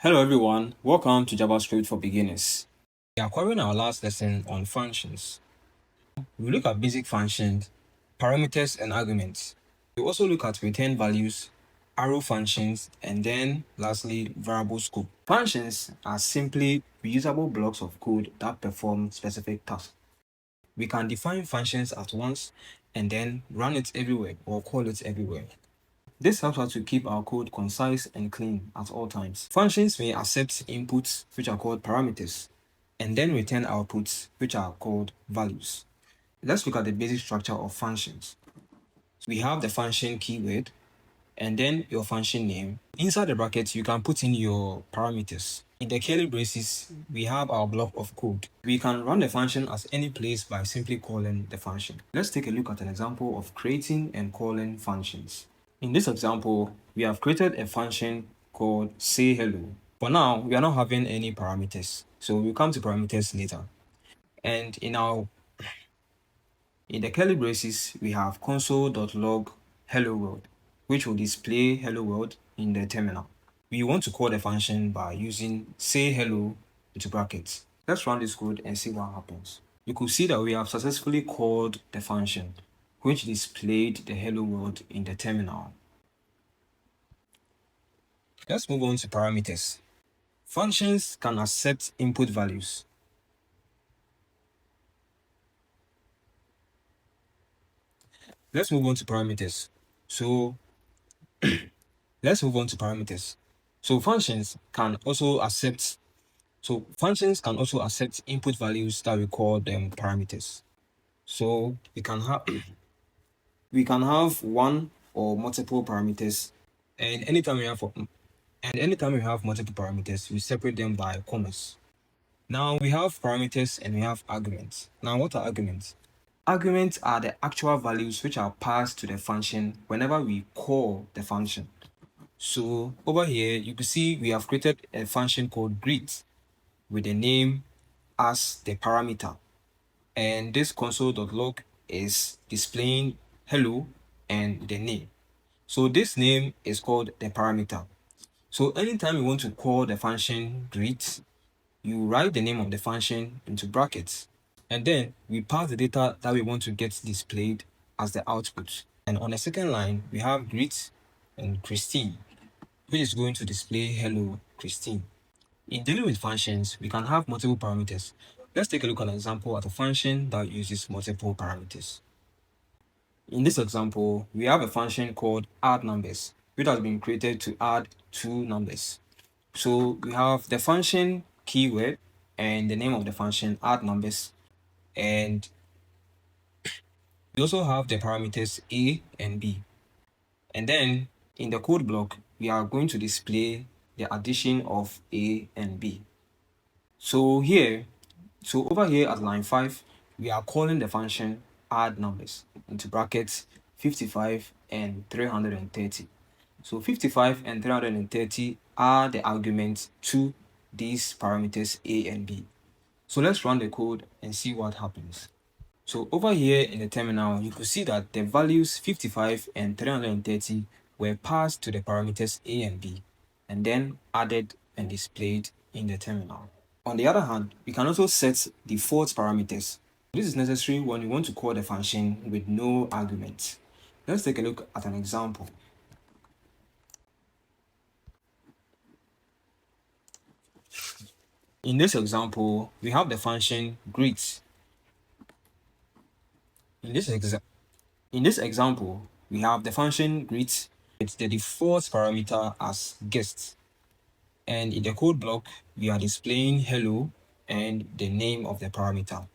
Hello everyone, welcome to JavaScript for Beginners. We are covering our last lesson on functions. We look at basic functions, parameters and arguments. We also look at return values, arrow functions, and then lastly, variable scope. Functions are simply reusable blocks of code that perform specific tasks. We can define functions at once and then run it everywhere or call it everywhere. This helps us to keep our code concise and clean at all times. Functions may accept inputs, which are called parameters, and then return outputs, which are called values. Let's look at the basic structure of functions. We have the function keyword, and then your function name. Inside the brackets, you can put in your parameters. In the curly braces, we have our block of code. We can run the function at any place by simply calling the function. Let's take a look at an example of creating and calling functions. In this example, we have created a function called say hello. For now, we are not having any parameters, so we'll come to parameters later. And in the curly braces, we have console.log hello world, which will display hello world in the terminal. We want to call the function by using say hello into brackets. Let's run this code and see what happens. You could see that we have successfully called the function, which displayed the hello world in the terminal. Let's move on to parameters. Functions can accept input values. Let's move on to parameters. Let's move on to parameters. Functions can also accept input values that we call them parameters. So we can have one or multiple parameters, and anytime we have multiple parameters, we separate them by commas. Now we have parameters and we have arguments. Now what are arguments? Arguments are the actual values which are passed to the function whenever we call the function. So over here, you can see we have created a function called greet with the name as the parameter. And this console.log is displaying hello and the name. So this name is called the parameter. So anytime you want to call the function greet, you write the name of the function into brackets. And then we pass the data that we want to get displayed as the output. And on the second line, we have greet and Christine, which is going to display hello Christine. In dealing with functions, we can have multiple parameters. Let's take a look at an example at a function that uses multiple parameters. In this example, we have a function called add numbers, which has been created to add two numbers. So we have the function keyword and the name of the function add numbers, and we also have the parameters a and b. And then in the code block, we are going to display the addition of a and b. So over here at line 5, we are calling the function add numbers into brackets 55 and 330. So 55 and 330 are the arguments to these parameters a and b. So let's run the code and see what happens. So over here in the terminal, you could see that the values 55 and 330 were passed to the parameters a and b, and then added and displayed in the terminal. On the other hand, we can also set default parameters. This is necessary when you want to call the function with no arguments. Let's take a look at an example. In this example, we have the function greet. In this example, we have the function greet with the default parameter as guest. And in the code block, we are displaying hello and the name of the parameter.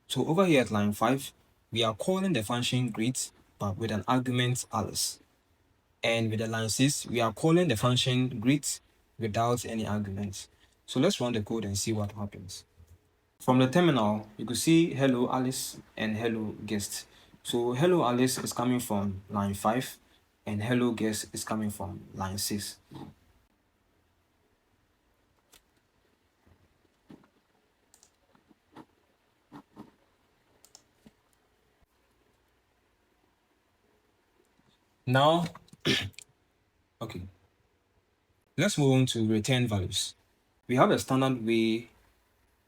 So over here at line 5, we are calling the function greet but with an argument Alice. And with the line 6, we are calling the function greet without any arguments. So let's run the code and see what happens. From the terminal, you could see hello Alice and hello guest. So hello Alice is coming from line 5 and hello guest is coming from line 6. Now, okay. Let's move on to return values. We have a standard way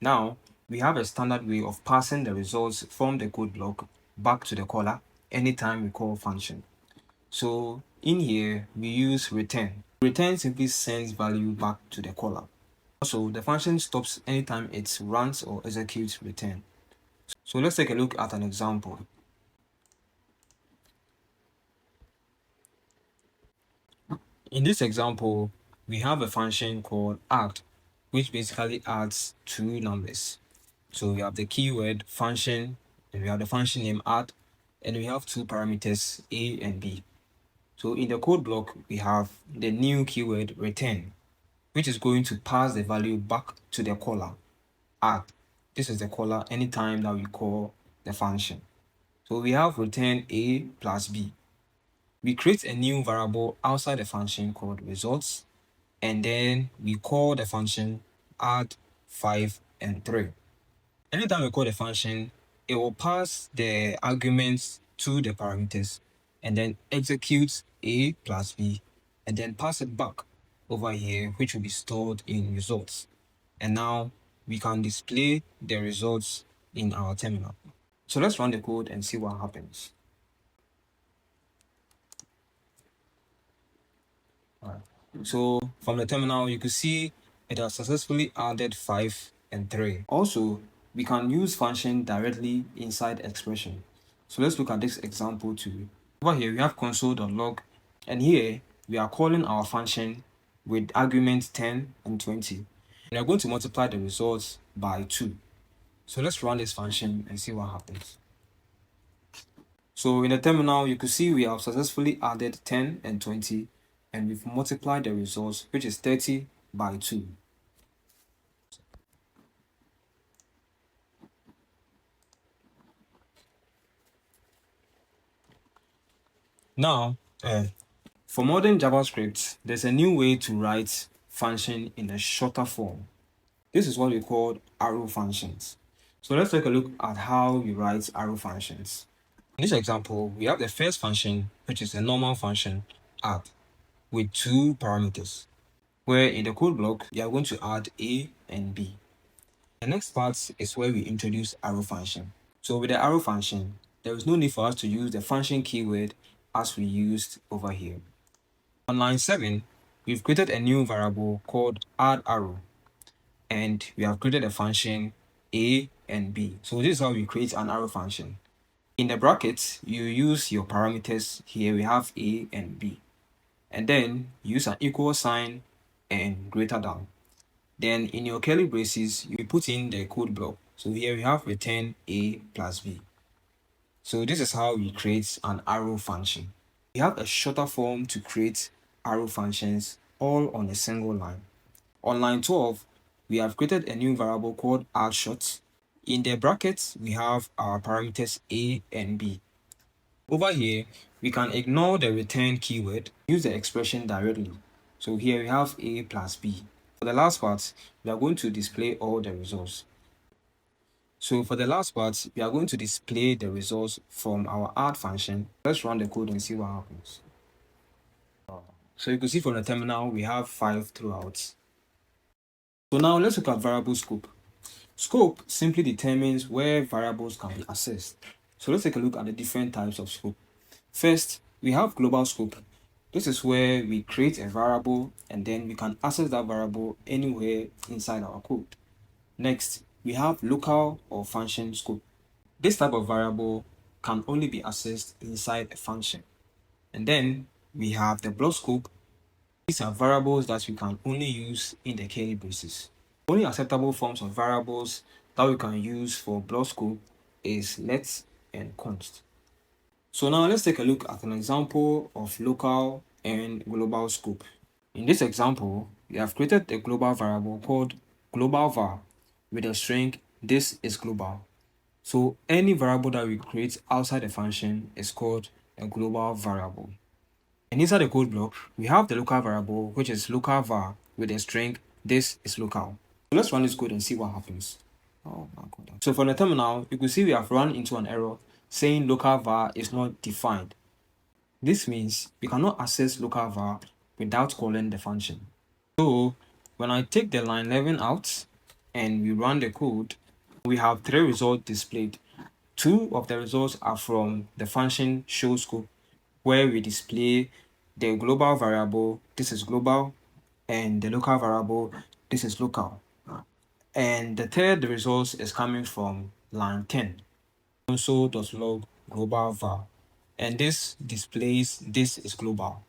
Now, we have a standard way of passing the results from the code block back to the caller anytime we call function. So in here, we use return. Return simply sends value back to the caller. Also, the function stops anytime it runs or executes return. So let's take a look at an example. In this example, we have a function called add, which basically adds two numbers. So we have the keyword function, and we have the function name add, and we have two parameters a and b. So in the code block, we have the new keyword return, which is going to pass the value back to the caller add. This is the caller anytime that we call the function. So we have return a plus b. We create a new variable outside the function called results, and then we call the function add 5 and 3. Anytime we call the function, it will pass the arguments to the parameters and then execute a plus b and then pass it back over here, which will be stored in results. And now we can display the results in our terminal. So let's run the code and see what happens. All right. So from the terminal, you can see it has successfully added 5 and 3. Also, we can use function directly inside expression. So let's look at this example too. Over here, we have console.log, and here we are calling our function with arguments 10 and 20. We are going to multiply the results by 2. So let's run this function and see what happens. So in the terminal, you can see we have successfully added 10 and 20, and we've multiplied the results, which is 30 by 2. Now, for modern JavaScript, there's a new way to write function in a shorter form. This is what we call arrow functions. So let's take a look at how we write arrow functions. In this example, we have the first function, which is a normal function, add, with two parameters, where in the code block, we are going to add a and b. The next part is where we introduce arrow function. So with the arrow function, there is no need for us to use the function keyword as we used over here. On line 7, we've created a new variable called add arrow, and we have created a function a and b. So this is how we create an arrow function. In the brackets, you use your parameters. Here we have a and b, and then use an equal sign and greater than. Then in your curly braces, you put in the code block. So here we have return a plus b. So this is how we create an arrow function. We have a shorter form to create arrow functions all on a single line. On line 12, we have created a new variable called addShort. In the brackets, we have our parameters a and b. Over here, we can ignore the return keyword, use the expression directly. So here we have a plus b. For the last part, we are going to display all the results. So for the last part, we are going to display the results from our add function. Let's run the code and see what happens. So you can see from the terminal, we have 5 throughout. So now let's look at variable scope. Scope simply determines where variables can be accessed. So let's take a look at the different types of scope. First, we have global scope. This is where we create a variable and then we can access that variable anywhere inside our code. Next, we have local or function scope. This type of variable can only be accessed inside a function. And then we have the block scope. These are variables that we can only use in the curly braces. Only acceptable forms of variables that we can use for block scope is let and const. So now let's take a look at an example of local and global scope. In this example, we have created a global variable called global var with a string this is global. So any variable that we create outside the function is called a global variable. And inside the code block, we have the local variable, which is local var with a string this is local. So let's run this code and see what happens. Oh my god. So from the terminal, you can see we have run into an error saying local var is not defined. This means we cannot access local var without calling the function. So when I take the line 11 out and we run the code, we have 3 results displayed. 2 of the results are from the function show scope, where we display the global variable, this is global, and the local variable, this is local. And the third result is coming from line 10, console.log global var, and this displays this is global.